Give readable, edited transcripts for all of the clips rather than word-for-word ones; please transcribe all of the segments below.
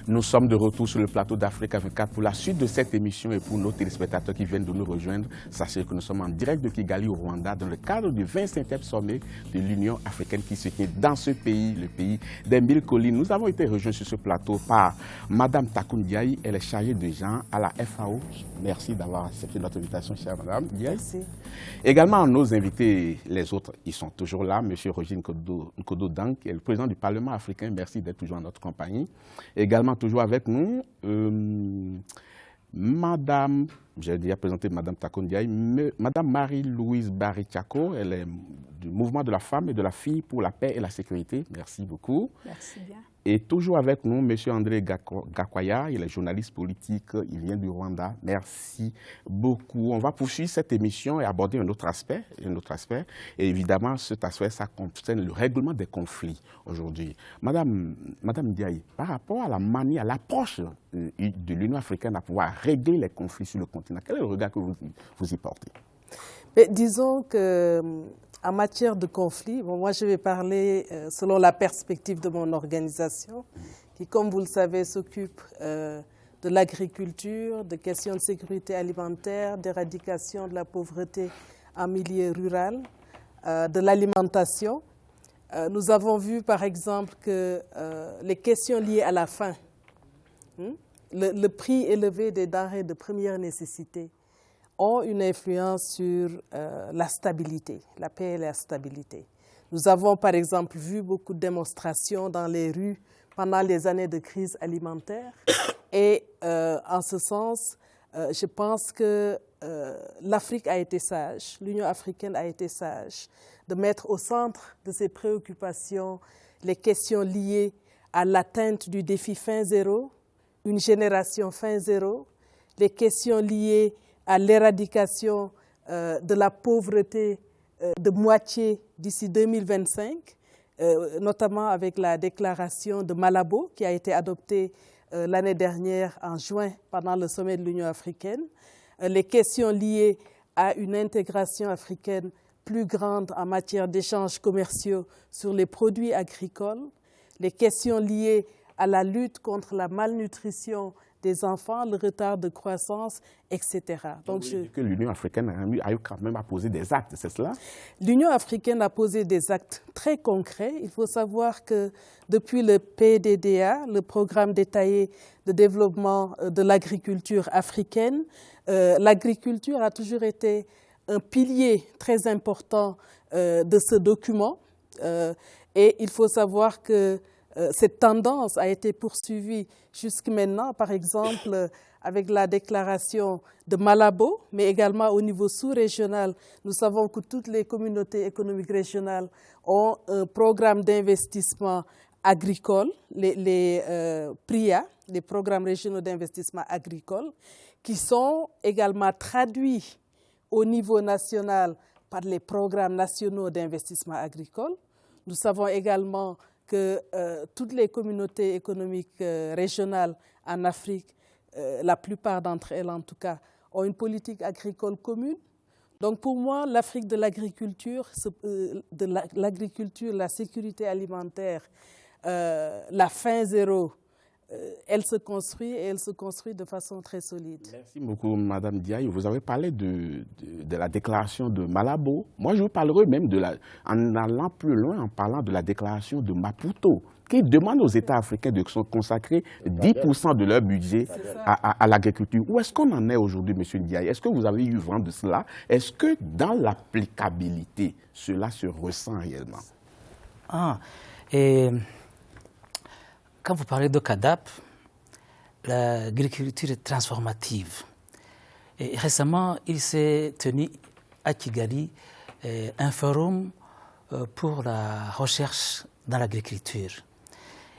Nous sommes de retour sur le plateau d'Africa 24 pour la suite de cette émission et pour nos téléspectateurs qui viennent de nous rejoindre. Sachez que nous sommes en direct de Kigali au Rwanda dans le cadre du 25e sommet de l'Union africaine qui se tient dans ce pays, le pays des 1000 collines. Nous avons été rejoints sur ce plateau par Madame Takun Ndiaye, elle est chargée de gens à la FAO. Merci d'avoir accepté notre invitation, chère Madame Ndiaye. Merci. Également, nos invités, les autres, ils sont toujours là. Monsieur Roger Nkodo Dang, qui est le président du Parlement africain. Merci d'être toujours en notre compagnie. Également, toujours avec nous, Madame, j'ai déjà présenté Madame Takun Ndiaye, Madame Marie-Louise Barichako, elle est du mouvement de la femme et de la fille pour la paix et la sécurité. Merci beaucoup. Merci bien. Et toujours avec nous, Monsieur André Gakwaya, il est journaliste politique, il vient du Rwanda. Merci beaucoup. On va poursuivre cette émission et aborder un autre aspect. Et évidemment, cet aspect, ça concerne le règlement des conflits aujourd'hui. Madame Ndiaye, par rapport à la manière, à l'approche de l'Union africaine à pouvoir régler les conflits sur le continent, quel est le regard que vous y portez? Mais disons que en matière de conflit, moi je vais parler selon la perspective de mon organisation, qui, comme vous le savez, s'occupe de l'agriculture, de questions de sécurité alimentaire, d'éradication de la pauvreté en milieu rural, de l'alimentation. Nous avons vu par exemple que les questions liées à la faim, le prix élevé des denrées de première nécessité, ont une influence sur la stabilité, la paix et la stabilité. Nous avons par exemple vu beaucoup de démonstrations dans les rues pendant les années de crise alimentaire et en ce sens, je pense que l'Afrique a été sage, l'Union africaine a été sage de mettre au centre de ses préoccupations les questions liées à l'atteinte du défi fin zéro, une génération fin zéro, les questions liées à l'éradication de la pauvreté de moitié d'ici 2025, notamment avec la déclaration de Malabo qui a été adoptée l'année dernière en juin pendant le sommet de l'Union africaine, les questions liées à une intégration africaine plus grande en matière d'échanges commerciaux sur les produits agricoles, les questions liées à la lutte contre la malnutrition des enfants, le retard de croissance, etc. Donc, que l'Union africaine a eu quand même à poser des actes, c'est cela? L'Union africaine a posé des actes très concrets. Il faut savoir que depuis le PDDA, le programme détaillé de développement de l'agriculture africaine, l'agriculture a toujours été un pilier très important de ce document. Et il faut savoir que cette tendance a été poursuivie jusqu'à maintenant, par exemple, avec la déclaration de Malabo, mais également au niveau sous-régional. Nous savons que toutes les communautés économiques régionales ont un programme d'investissement agricole, les PRIA, les programmes régionaux d'investissement agricole, qui sont également traduits au niveau national par les programmes nationaux d'investissement agricole. Nous savons également que toutes les communautés économiques régionales en Afrique, la plupart d'entre elles en tout cas, ont une politique agricole commune. Donc pour moi, l'Afrique de l'agriculture, la sécurité alimentaire, la faim zéro, elle se construit et elle se construit de façon très solide. Merci beaucoup, Madame Ndiaye. Vous avez parlé de la déclaration de Malabo. Moi, je vous parlerai même en allant plus loin, en parlant de la déclaration de Maputo, qui demande aux États africains de consacrer 10% de leur budget à l'agriculture. Où est-ce qu'on en est aujourd'hui, Monsieur Ndiaye? Est-ce que vous avez eu vent de cela? Est-ce que dans l'applicabilité, cela se ressent réellement? Quand vous parlez de CADAP, l'agriculture est transformative. Et récemment, il s'est tenu à Kigali un forum pour la recherche dans l'agriculture.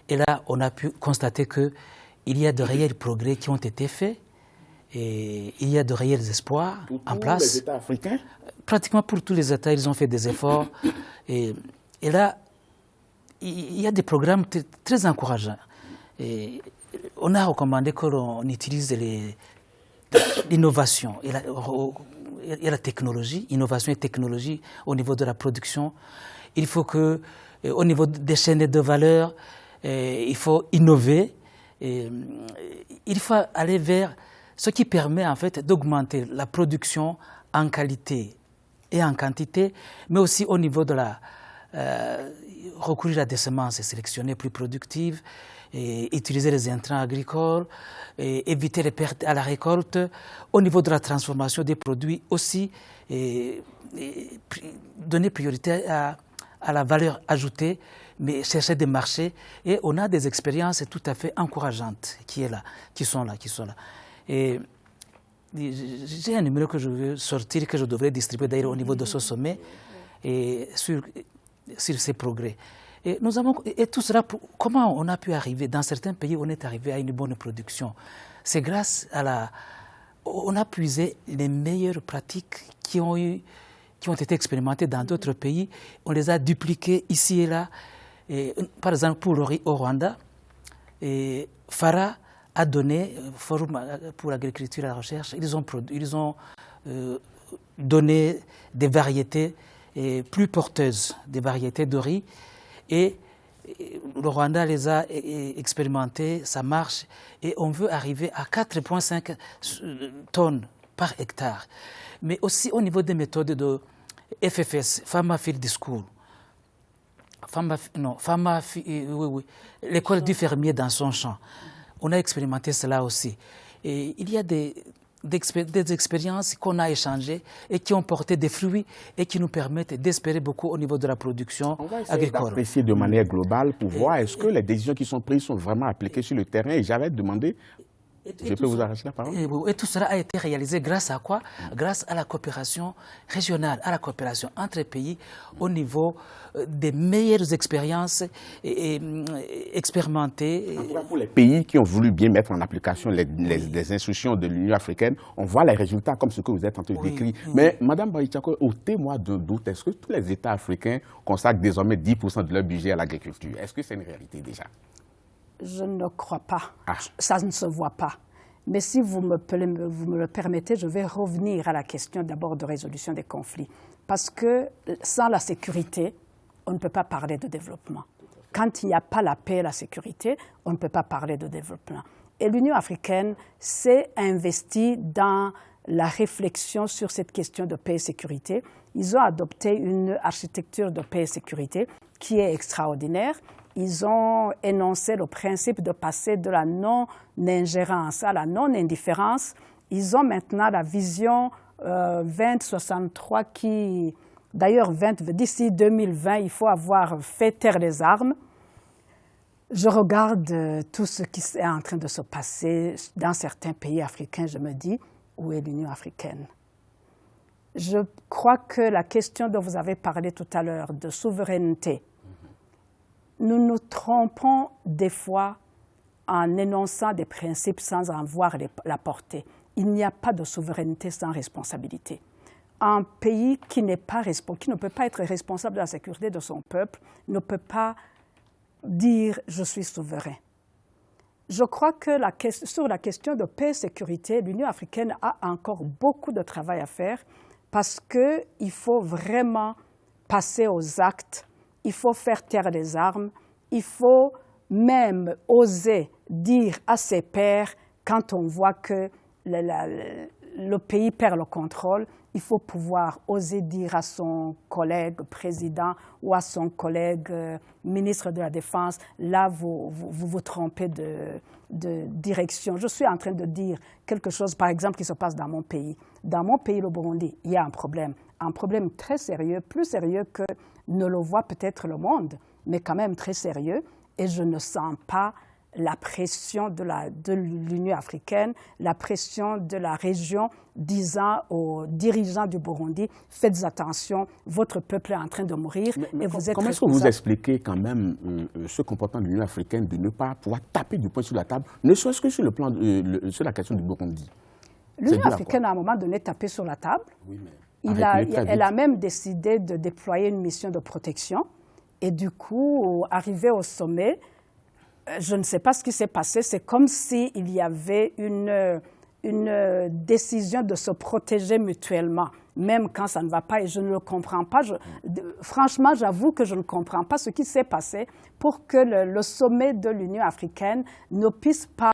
Et là, on a pu constater qu'il y a de réels progrès qui ont été faits et il y a de réels espoirs en place. Pour les États africains? Pratiquement pour tous les États, ils ont fait des efforts. Et là, il y a des programmes très encourageants. Et on a recommandé que l'on utilise l'innovation et la technologie, innovation et technologie au niveau de la production. Il faut que, au niveau des chaînes de valeur, il faut innover Et, il faut aller vers ce qui permet en fait d'augmenter la production en qualité et en quantité, mais aussi au niveau de la recourir à des semences sélectionnées plus productives, et utiliser les intrants agricoles, et éviter les pertes à la récolte, au niveau de la transformation des produits aussi, et donner priorité à la valeur ajoutée, mais chercher des marchés. Et on a des expériences tout à fait encourageantes qui sont là. Et j'ai un numéro que je veux sortir, que je devrais distribuer d'ailleurs au niveau de ce sommet, et sur ces progrès. Et tout cela, comment on a pu arriver, dans certains pays, on est arrivé à une bonne production. C'est grâce on a puisé les meilleures pratiques qui ont été expérimentées dans d'autres pays. On les a dupliquées ici et là. Et, par exemple, pour le riz au Rwanda, FARA a donné, Forum pour l'agriculture et la recherche, ils ont donné des variétés plus porteuses, des variétés de riz. Et le Rwanda les a expérimentées, ça marche, et on veut arriver à 4,5 tonnes par hectare. Mais aussi au niveau des méthodes de FFS, Farmer Field School, l'école du fermier dans son champ. On a expérimenté cela aussi. Et il y a des expériences qu'on a échangées et qui ont porté des fruits et qui nous permettent d'espérer beaucoup au niveau de la production agricole. On va essayer d'apprécier de manière globale pour voir est-ce que les décisions qui sont prises sont vraiment appliquées sur le terrain. Et j'avais demandé, je peux vous arracher la parole? Et tout cela a été réalisé grâce à quoi? Grâce à la coopération régionale, à la coopération entre pays au niveau des meilleures expériences expérimentées. Pour les pays qui ont voulu bien mettre en application les instructions de l'Union africaine, on voit les résultats comme ce que vous êtes en train de décrire. Mais Mme Barichako, ôtez-moi d'un doute, est-ce que tous les États africains consacrent désormais 10% de leur budget à l'agriculture? Est-ce que c'est une réalité déjà? Je ne crois pas. Ça ne se voit pas. Mais si vous me le permettez, je vais revenir à la question d'abord de résolution des conflits. Parce que sans la sécurité, on ne peut pas parler de développement. Quand il n'y a pas la paix et la sécurité, on ne peut pas parler de développement. Et l'Union africaine s'est investie dans la réflexion sur cette question de paix et sécurité. Ils ont adopté une architecture de paix et sécurité qui est extraordinaire. Ils ont énoncé le principe de passer de la non-ingérence à la non-indifférence. Ils ont maintenant la vision 2063 qui, d'ailleurs, d'ici 2020, il faut avoir fait taire les armes. Je regarde tout ce qui est en train de se passer dans certains pays africains. Je me dis, où est l'Union africaine? Je crois que la question dont vous avez parlé tout à l'heure, de souveraineté, nous nous trompons des fois en énonçant des principes sans en voir la portée. Il n'y a pas de souveraineté sans responsabilité. Un pays qui ne peut pas être responsable de la sécurité de son peuple ne peut pas dire « je suis souverain ». Je crois que sur la question de paix et sécurité, l'Union africaine a encore beaucoup de travail à faire parce qu'il faut vraiment passer aux actes. Il faut faire taire les armes, il faut même oser dire à ses pairs, quand on voit que le pays perd le contrôle, il faut pouvoir oser dire à son collègue président ou à son collègue ministre de la Défense, là vous trompez de direction. Je suis en train de dire quelque chose, par exemple, qui se passe dans mon pays. Dans mon pays, le Burundi, il y a un problème très sérieux, plus sérieux que ne le voit peut-être le monde, mais quand même très sérieux, et je ne sens pas la pression de l'Union africaine, la pression de la région disant aux dirigeants du Burundi, faites attention, votre peuple est en train de mourir et vous êtes Comment est-ce que vous expliquez quand même ce comportement de l'Union africaine de ne pas pouvoir taper du poing sur la table, ne serait-ce que sur le plan sur la question du Burundi? L'Union africaine, à un moment donné, tapé sur la table. Oui, mais elle a même décidé de déployer une mission de protection. Et du coup, arrivé au sommet, je ne sais pas ce qui s'est passé. C'est comme s'il y avait une décision de se protéger mutuellement. même quand ça ne va pas, et je ne le comprends pas. Franchement, j'avoue que je ne comprends pas ce qui s'est passé pour que le sommet de l'Union africaine ne puisse pas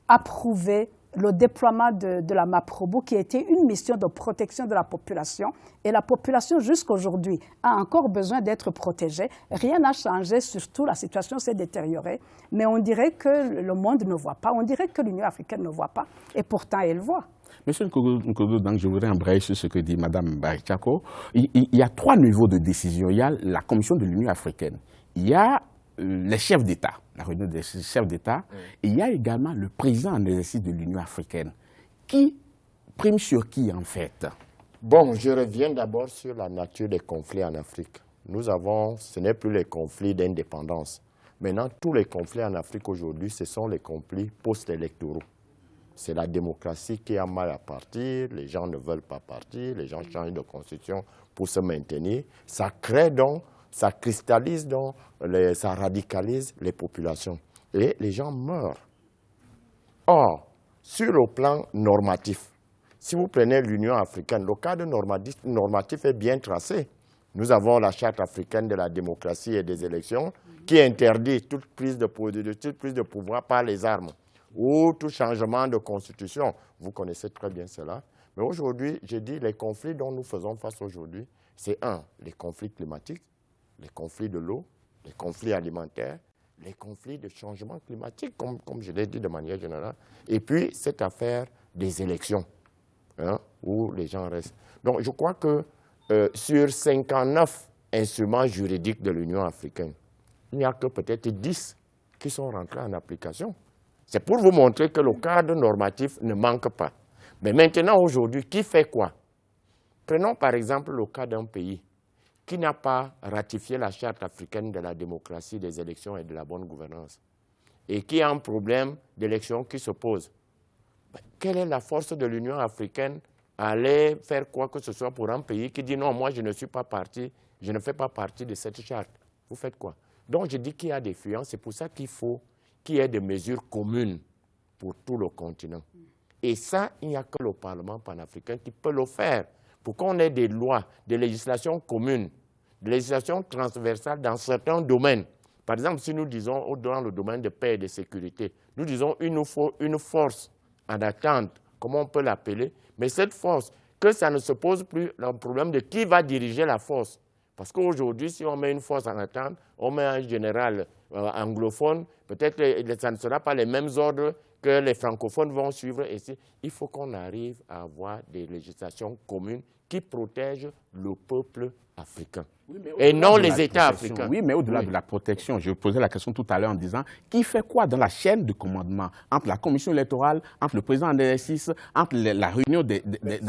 approuver le déploiement de la MAPROBO, qui a été une mission de protection de la population. Et la population, jusqu'aujourd'hui, a encore besoin d'être protégée. Rien n'a changé, surtout la situation s'est détériorée. Mais on dirait que le monde ne voit pas, on dirait que l'Union africaine ne voit pas. Et pourtant, elle voit. Monsieur Nkodo, donc je voudrais embrayer sur ce que dit Mme Barichako. Il y a 3 niveaux de décision. Il y a la Commission de l'Union africaine. Il y a les chefs d'État, la réunion des chefs d'État, et il y a également le président en exercice de l'Union africaine. Qui prime sur qui, en fait? Bon, je reviens d'abord sur la nature des conflits en Afrique. Ce n'est plus les conflits d'indépendance. Maintenant, tous les conflits en Afrique aujourd'hui, ce sont les conflits post-électoraux. C'est la démocratie qui a mal à partir, les gens ne veulent pas partir, les gens changent de constitution pour se maintenir. Ça crée donc, ça cristallise donc, ça radicalise les populations. Et les gens meurent. Or, sur le plan normatif, si vous prenez l'Union africaine, le cadre normatif est bien tracé. Nous avons la Charte africaine de la démocratie et des élections qui interdit toute prise de pouvoir par les armes ou tout changement de constitution. Vous connaissez très bien cela. Mais aujourd'hui, j'ai dit, les conflits dont nous faisons face aujourd'hui, c'est les conflits climatiques, les conflits de l'eau, les conflits alimentaires, les conflits de changement climatique, comme je l'ai dit de manière générale, et puis cette affaire des élections, où les gens restent. Donc je crois que sur 59 instruments juridiques de l'Union africaine, il n'y a que peut-être 10 qui sont rentrés en application. C'est pour vous montrer que le cadre normatif ne manque pas. Mais maintenant, aujourd'hui, qui fait quoi? Prenons par exemple le cas d'un pays qui n'a pas ratifié la Charte africaine de la démocratie, des élections et de la bonne gouvernance, et qui a un problème d'élection qui se pose. Quelle est la force de l'Union africaine à aller faire quoi que ce soit pour un pays qui dit non, moi je ne suis pas parti, je ne fais pas partie de cette charte? Vous faites quoi? Donc je dis qu'il y a des fuites, c'est pour ça qu'il faut qu'il y ait des mesures communes pour tout le continent. Et ça, il n'y a que le Parlement panafricain qui peut le faire, pour qu'on ait des lois, des législations communes, des législations transversales dans certains domaines. Par exemple, si nous disons dans le domaine de paix et de sécurité, nous disons il nous faut une force en attente, comment on peut l'appeler, mais cette force, que ça ne se pose plus le problème de qui va diriger la force. Parce qu'aujourd'hui, si on met une force en attente, on met un général anglophone, peut-être que ça ne sera pas les mêmes ordres que les francophones vont suivre. Il faut qu'on arrive à avoir des législations communes qui protègent le peuple africain, et non les États africains. Oui, mais au-delà de la protection, je posais la question tout à l'heure en disant, qui fait quoi dans la chaîne de commandement entre la commission électorale, entre le président en exercice, entre la réunion des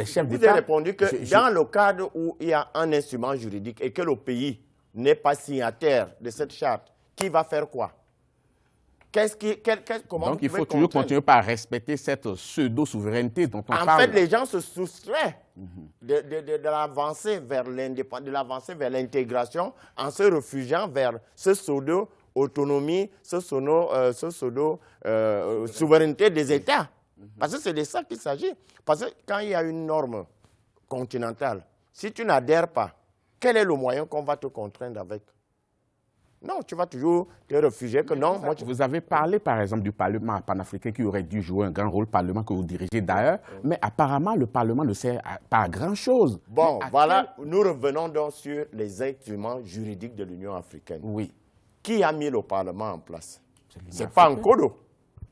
chefs d'État? Vous avez répondu que dans le cadre où il y a un instrument juridique et que le pays n'est pas signataire de cette charte, qui va faire quoi? Donc il faut toujours continuer par respecter cette pseudo-souveraineté dont on parle. En fait, les gens se soustraient de l'avancée vers l'indépendance, de l'avancée vers l'intégration, en se réfugiant vers ce pseudo-autonomie, ce pseudo-souveraineté des États. Parce que c'est de ça qu'il s'agit. Parce que quand il y a une norme continentale, si tu n'adhères pas, quel est le moyen qu'on va te contraindre avec? Non, tu vas toujours te réfugier que non. Vous avez parlé, par exemple, du Parlement panafricain qui aurait dû jouer un grand rôle, Parlement que vous dirigez d'ailleurs, mais apparemment, le Parlement ne sert pas à grand-chose. Bon, voilà, nous revenons donc sur les instruments juridiques de l'Union africaine. Oui. Qui a mis le Parlement en place? C'est pas Nkodo.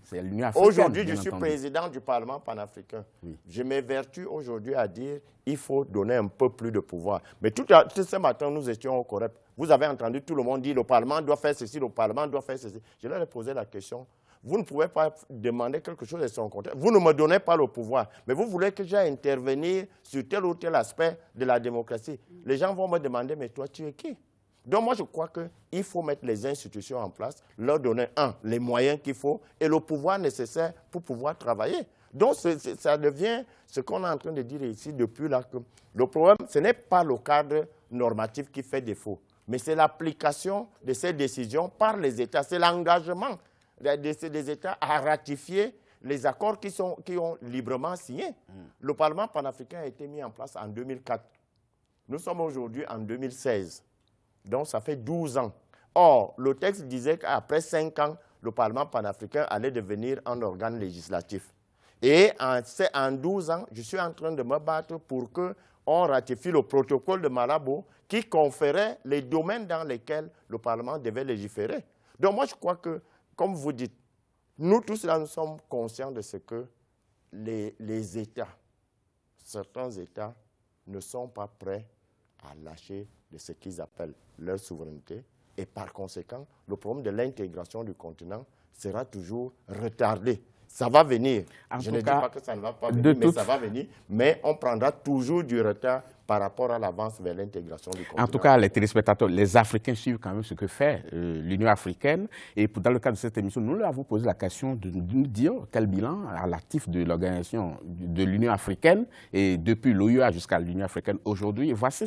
C'est l'Union africaine. Aujourd'hui, je suis président du Parlement panafricain. Oui. Je m'évertue aujourd'hui à dire qu'il faut donner un peu plus de pouvoir. Mais tout ce matin, nous étions au COREP. Vous avez entendu tout le monde dire le Parlement doit faire ceci, le Parlement doit faire ceci. Je leur ai posé la question. Vous ne pouvez pas demander quelque chose de son côté. Vous ne me donnez pas le pouvoir, mais vous voulez que j'aille intervenir sur tel ou tel aspect de la démocratie. Les gens vont me demander, mais toi, tu es qui? Donc moi, je crois qu'il faut mettre les institutions en place, leur donner, les moyens qu'il faut et le pouvoir nécessaire pour pouvoir travailler. Donc ça devient ce qu'on est en train de dire ici depuis là. Que le problème, ce n'est pas le cadre normatif qui fait défaut, mais c'est l'application de ces décisions par les États. C'est l'engagement des États à ratifier les accords qui ont librement signé. Le Parlement panafricain a été mis en place en 2004. Nous sommes aujourd'hui en 2016. Donc, ça fait 12 ans. Or, le texte disait qu'après 5 ans, le Parlement panafricain allait devenir un organe législatif. Et en 12 ans, je suis en train de me battre pour qu'on ratifie le protocole de Malabo qui conférait les domaines dans lesquels le Parlement devait légiférer. Donc, moi, je crois que, comme vous dites, nous tous là, nous sommes conscients de ce que les États, certains États, ne sont pas prêts à lâcher de ce qu'ils appellent leur souveraineté. Et par conséquent, le problème de l'intégration du continent sera toujours retardé. Ça va venir. Je ne dis pas que ça ne va pas venir, mais ça va venir. Mais on prendra toujours du retard par rapport à l'avance vers l'intégration du continent. En tout cas, les téléspectateurs, les Africains suivent quand même ce que fait l'Union africaine. Et dans le cadre de cette émission, nous leur avons posé la question de nous dire quel bilan à l'actif de l'organisation de l'Union africaine et depuis l'OUA jusqu'à l'Union africaine aujourd'hui. Voici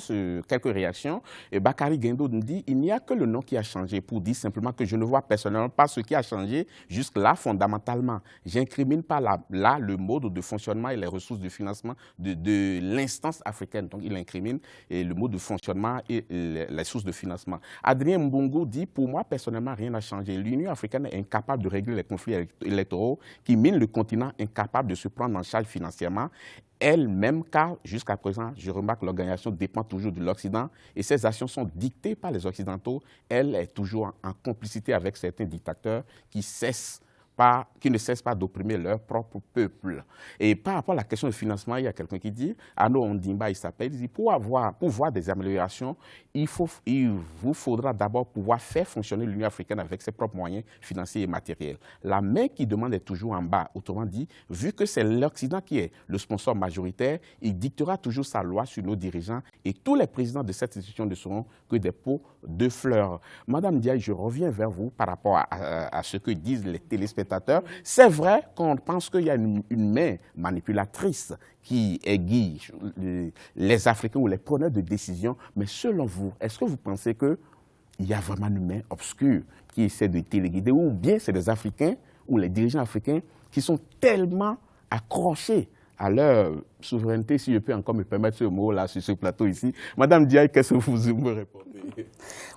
quelques réactions. Et Bakary Guendo nous dit il n'y a que le nom qui a changé pour dire simplement que je ne vois personnellement pas ce qui a changé jusque-là fondamentalement. J'incrimine pas là le mode de fonctionnement et les ressources de financement de l'instance africaine. Donc, il incrimine le mode de fonctionnement et les sources de financement. Adrien Mbongo dit, pour moi, personnellement, rien n'a changé. L'Union africaine est incapable de régler les conflits électoraux qui minent le continent, incapable de se prendre en charge financièrement elle-même, car jusqu'à présent, je remarque que l'organisation dépend toujours de l'Occident et ses actions sont dictées par les Occidentaux. Elle est toujours en complicité avec certains dictateurs qui ne cessent pas d'opprimer leur propre peuple. Et par rapport à la question du financement, il y a quelqu'un qui dit, Arnaud Ondimba, il dit, pour voir des améliorations, il vous faudra d'abord pouvoir faire fonctionner l'Union africaine avec ses propres moyens financiers et matériels. La main qui demande est toujours en bas. Autrement dit, vu que c'est l'Occident qui est le sponsor majoritaire, il dictera toujours sa loi sur nos dirigeants et tous les présidents de cette institution ne seront que des pots de fleurs. Madame Diaye, je reviens vers vous par rapport à ce que disent les téléspectateurs. C'est vrai qu'on pense qu'il y a une main manipulatrice qui aiguille les Africains ou les preneurs de décision, mais selon vous, est-ce que vous pensez qu'il y a vraiment une main obscure qui essaie de téléguider, ou bien c'est des Africains ou les dirigeants africains qui sont tellement accrochés à leur souveraineté, si je peux encore me permettre ce mot-là sur ce plateau ici. Madame Diaye, qu'est-ce que vous me répondez?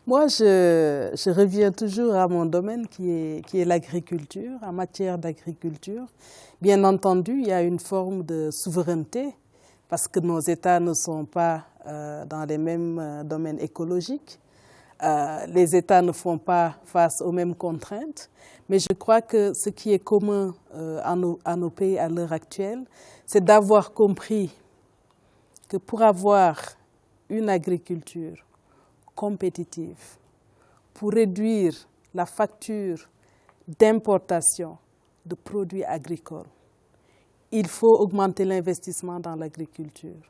Moi, je reviens toujours à mon domaine qui est l'agriculture, en matière d'agriculture. Bien entendu, il y a une forme de souveraineté parce que nos États ne sont pas dans les mêmes domaines écologiques. Les États ne font pas face aux mêmes contraintes. Mais je crois que ce qui est commun à nos pays à l'heure actuelle, c'est d'avoir compris que pour avoir une agriculture compétitive, pour réduire la facture d'importation de produits agricoles, il faut augmenter l'investissement dans l'agriculture.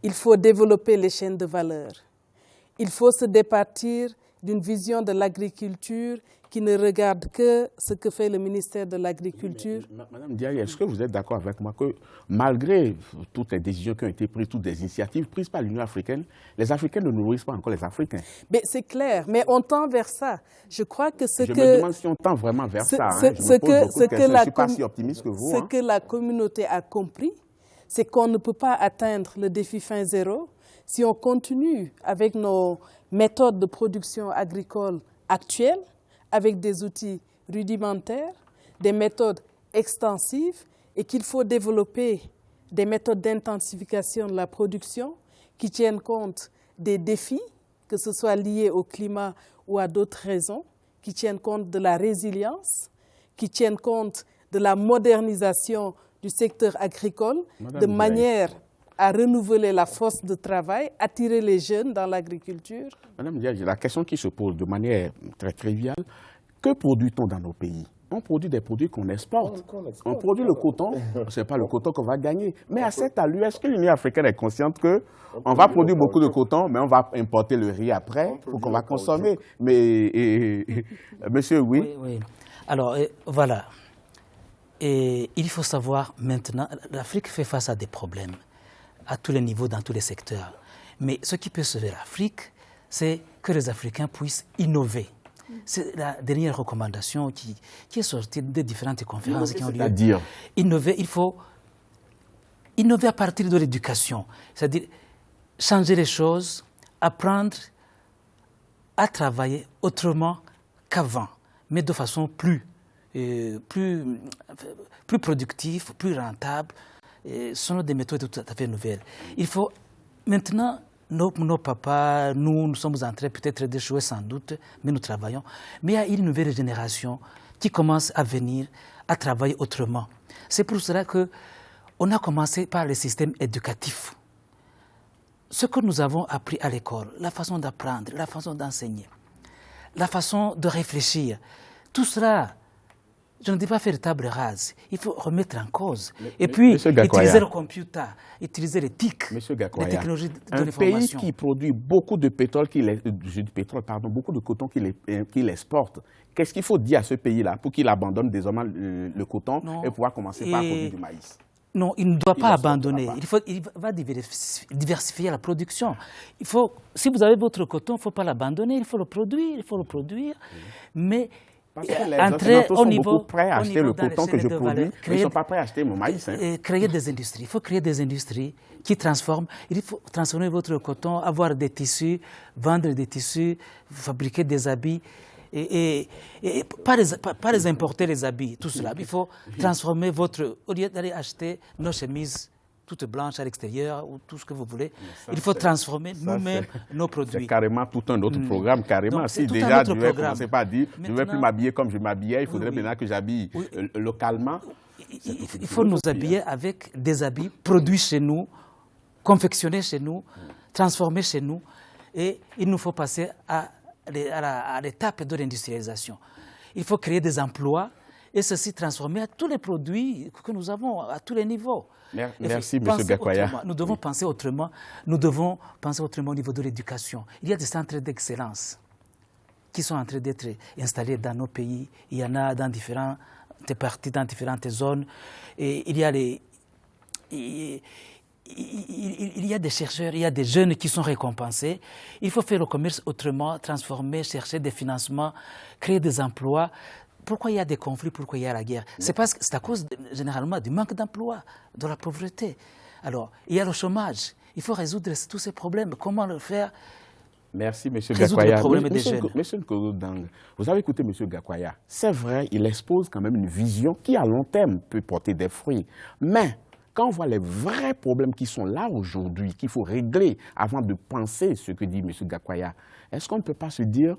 Il faut développer les chaînes de valeur. Il faut se départir d'une vision de l'agriculture qui ne regarde que ce que fait le ministère de l'Agriculture. Madame Diaye, est-ce que vous êtes d'accord avec moi que malgré toutes les décisions qui ont été prises, toutes les initiatives prises par l'Union africaine, les Africains ne nourrissent pas encore les Africains? C'est clair, mais on tend vers ça. Je crois que je me demande si on tend vraiment vers ça. Je ne suis pas si optimiste que vous. Ce que la communauté a compris, c'est qu'on ne peut pas atteindre le défi fin zéro si on continue avec nos méthodes de production agricole actuelles, avec des outils rudimentaires, des méthodes extensives, et qu'il faut développer des méthodes d'intensification de la production qui tiennent compte des défis, que ce soit liés au climat ou à d'autres raisons, qui tiennent compte de la résilience, qui tiennent compte de la modernisation du secteur agricole, de manière à renouveler la force de travail, attirer les jeunes dans l'agriculture. Madame Diaye, la question qui se pose de manière très triviale, que produit-on dans nos pays? On produit des produits qu'on exporte. On produit le coton, ce n'est pas le coton qu'on va gagner. Mais à cette allure, est-ce que l'Union africaine est consciente qu'on va produire beaucoup de coton, mais on va importer le riz après pour qu'on va consommer? Mais, monsieur, oui. Oui. Alors, voilà. Et il faut savoir maintenant, l'Afrique fait face à des problèmes à tous les niveaux, dans tous les secteurs. Mais ce qui peut sauver l'Afrique, c'est que les Africains puissent innover. C'est la dernière recommandation qui est sortie des différentes conférences qui ont lieu. C'est-à-dire Innover, il faut innover à partir de l'éducation. C'est-à-dire changer les choses, apprendre à travailler autrement qu'avant, mais de façon plus productive, plus rentable. Ce sont des méthodes tout à fait nouvelles. Il faut maintenant, nos papas, nous sommes en train peut-être d'échouer sans doute, mais nous travaillons. Mais il y a une nouvelle génération qui commence à venir, à travailler autrement. C'est pour cela qu'on a commencé par le système éducatif. Ce que nous avons appris à l'école, la façon d'apprendre, la façon d'enseigner, la façon de réfléchir, tout cela, je ne dis pas faire table rase, il faut remettre en cause. Et puis, utiliser le computer, utiliser les TIC, les technologies de l'information. Un pays qui produit beaucoup de pétrole, beaucoup de coton qu'il exporte, qu'est-ce qu'il faut dire à ce pays-là pour qu'il abandonne désormais le coton et pouvoir commencer par produire du maïs? Non, il ne doit pas abandonner. Il va diversifier la production. Si vous avez votre coton, il ne faut pas l'abandonner, il faut le produire. Mais parce que les Occidentaux sont beaucoup prêts à acheter le coton que je produis, mais ils ne sont pas prêts à acheter mon maïs. Créer des industries. Il faut créer des industries qui transforment. Il faut transformer votre coton, avoir des tissus, vendre des tissus, fabriquer des habits. Et pas les importer, les habits, tout cela. Il faut transformer au lieu d'aller acheter nos chemises toutes blanches à l'extérieur ou tout ce que vous voulez, il faut transformer nous-mêmes nos produits. C'est carrément tout un autre programme, carrément. Donc, si déjà je vais commencer par dire, je ne vais plus m'habiller comme je m'habillais, il faudrait maintenant que j'habille localement. Il faut nous habiller avec des habits produits chez nous, confectionnés chez nous, transformés chez nous, et il nous faut passer à l'étape de l'industrialisation. Il faut créer des emplois et ceci transformer à tous les produits que nous avons, à tous les niveaux. Merci, M. Gakwaya. Nous devons penser autrement. Nous devons penser autrement au niveau de l'éducation. Il y a des centres d'excellence qui sont en train d'être installés dans nos pays. Il y en a dans différentes parties, dans différentes zones. Et il y a des chercheurs, il y a des jeunes qui sont récompensés. Il faut faire le commerce autrement, transformer, chercher des financements, créer des emplois. Pourquoi il y a des conflits, pourquoi il y a la guerre? C'est à cause généralement du manque d'emploi, de la pauvreté. Alors, il y a le chômage. Il faut résoudre tous ces problèmes. Comment le faire? Merci, M. Gakwaya. Monsieur Nkoudang, vous avez écouté M. Gakwaya. C'est vrai, il expose quand même une vision qui, à long terme, peut porter des fruits. Mais quand on voit les vrais problèmes qui sont là aujourd'hui, qu'il faut régler avant de penser ce que dit M. Gakwaya, est-ce qu'on ne peut pas se dire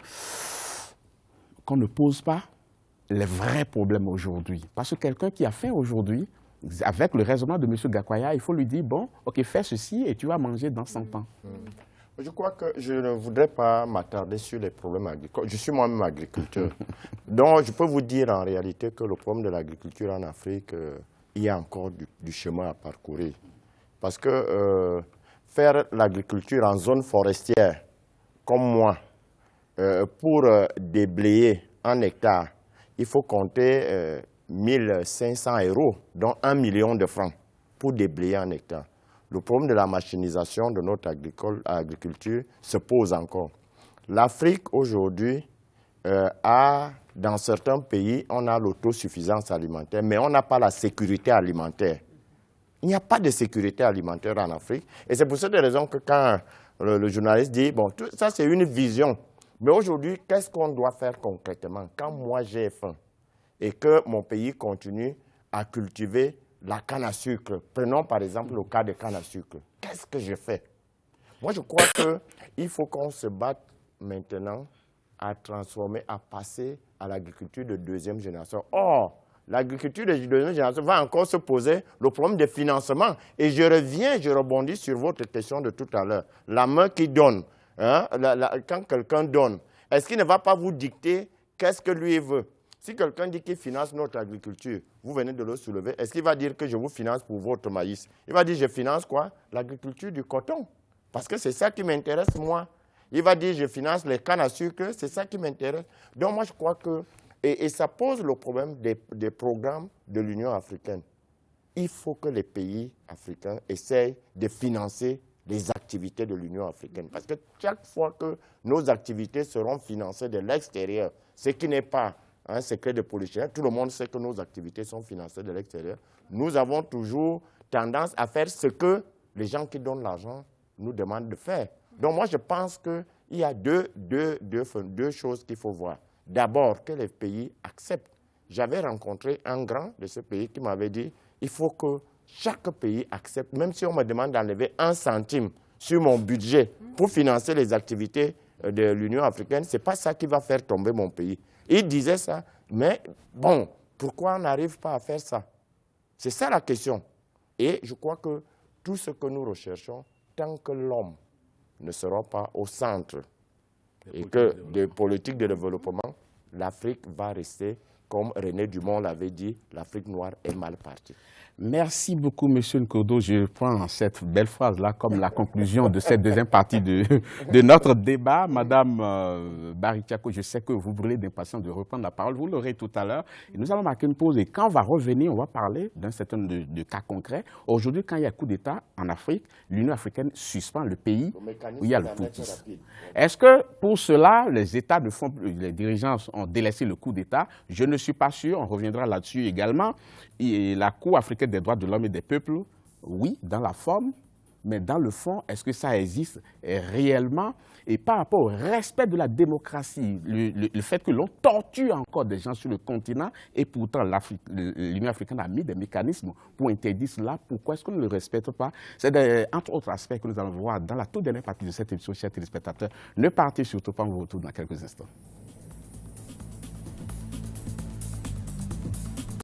qu'on ne pose pas les vrais problèmes aujourd'hui? Parce que quelqu'un qui a faim aujourd'hui, avec le raisonnement de M. Gakwaya, il faut lui dire, bon, ok, fais ceci et tu vas manger dans 100 ans. Je crois que je ne voudrais pas m'attarder sur les problèmes agricoles. Je suis moi-même agriculteur. Donc, je peux vous dire en réalité que le problème de l'agriculture en Afrique, il y a encore du chemin à parcourir. Parce que faire l'agriculture en zone forestière, comme moi, pour déblayer un hectare, il faut compter 1500 €, dont 1 million de francs, pour déblayer un hectare. Le problème de la machinisation de notre agriculture se pose encore. L'Afrique, aujourd'hui, dans certains pays, on a l'autosuffisance alimentaire, mais on n'a pas la sécurité alimentaire. Il n'y a pas de sécurité alimentaire en Afrique. Et c'est pour cette raison que quand le journaliste dit, bon, tout ça c'est une vision. Mais aujourd'hui, qu'est-ce qu'on doit faire concrètement? Quand moi j'ai faim et que mon pays continue à cultiver la canne à sucre, prenons par exemple le cas de canne à sucre, qu'est-ce que je fais? Moi je crois qu'il faut qu'on se batte maintenant à transformer, à passer à l'agriculture de deuxième génération. Or, l'agriculture de deuxième génération va encore se poser le problème de financement. Et je rebondis sur votre question de tout à l'heure. La main qui donne, hein, quand quelqu'un donne, est-ce qu'il ne va pas vous dicter qu'est-ce que lui veut? Si quelqu'un dit qu'il finance notre agriculture, vous venez de le soulever, est-ce qu'il va dire que je vous finance pour votre maïs? Il va dire je finance quoi? L'agriculture du coton. Parce que c'est ça qui m'intéresse moi. Il va dire je finance les cannes à sucre, c'est ça qui m'intéresse. Donc moi je crois que, et ça pose le problème des programmes de l'Union africaine. Il faut que les pays africains essayent de financer les activités de l'Union africaine. Parce que chaque fois que nos activités seront financées de l'extérieur, ce qui n'est pas un secret de polichinelle, tout le monde sait que nos activités sont financées de l'extérieur, nous avons toujours tendance à faire ce que les gens qui donnent l'argent nous demandent de faire. Donc moi, je pense qu'il y a deux choses qu'il faut voir. D'abord, que les pays acceptent. J'avais rencontré un grand de ce pays qui m'avait dit il faut que chaque pays accepte, même si on me demande d'enlever 1 centime sur mon budget pour financer les activités de l'Union africaine, ce n'est pas ça qui va faire tomber mon pays. Il disait ça, mais bon, pourquoi on n'arrive pas à faire ça? C'est ça la question. Et je crois que tout ce que nous recherchons, tant que l'homme ne sera pas au centre et que des politiques de développement, l'Afrique va rester, comme René Dumont l'avait dit, l'Afrique noire est mal partie. Merci beaucoup, M. Nkodo. Je prends cette belle phrase-là comme la conclusion de cette deuxième partie de notre débat. Madame Bari-Tiako, je sais que vous brûlez d'impatience de reprendre la parole. Vous l'aurez tout à l'heure. Nous allons marquer une pause et quand on va revenir, on va parler d'un certain nombre de cas concrets. Aujourd'hui, quand il y a coup d'État en Afrique, l'Union africaine suspend le pays où il y a le poutisme. Est-ce que pour cela, les États ne font plus, les dirigeants ont délaissé le coup d'État? Je ne suis pas sûr. On reviendra là-dessus également. Et la Cour africaine des droits de l'homme et des peuples, oui, dans la forme, mais dans le fond, est-ce que ça existe réellement? Et par rapport au respect de la démocratie, le fait que l'on torture encore des gens sur le continent, et pourtant l'Union africaine a mis des mécanismes pour interdire cela, pourquoi est-ce qu'on ne le respecte pas? C'est entre autres aspects que nous allons voir dans la toute dernière partie de cette émission, chers téléspectateurs. Ne partez surtout pas, on vous retrouve dans quelques instants.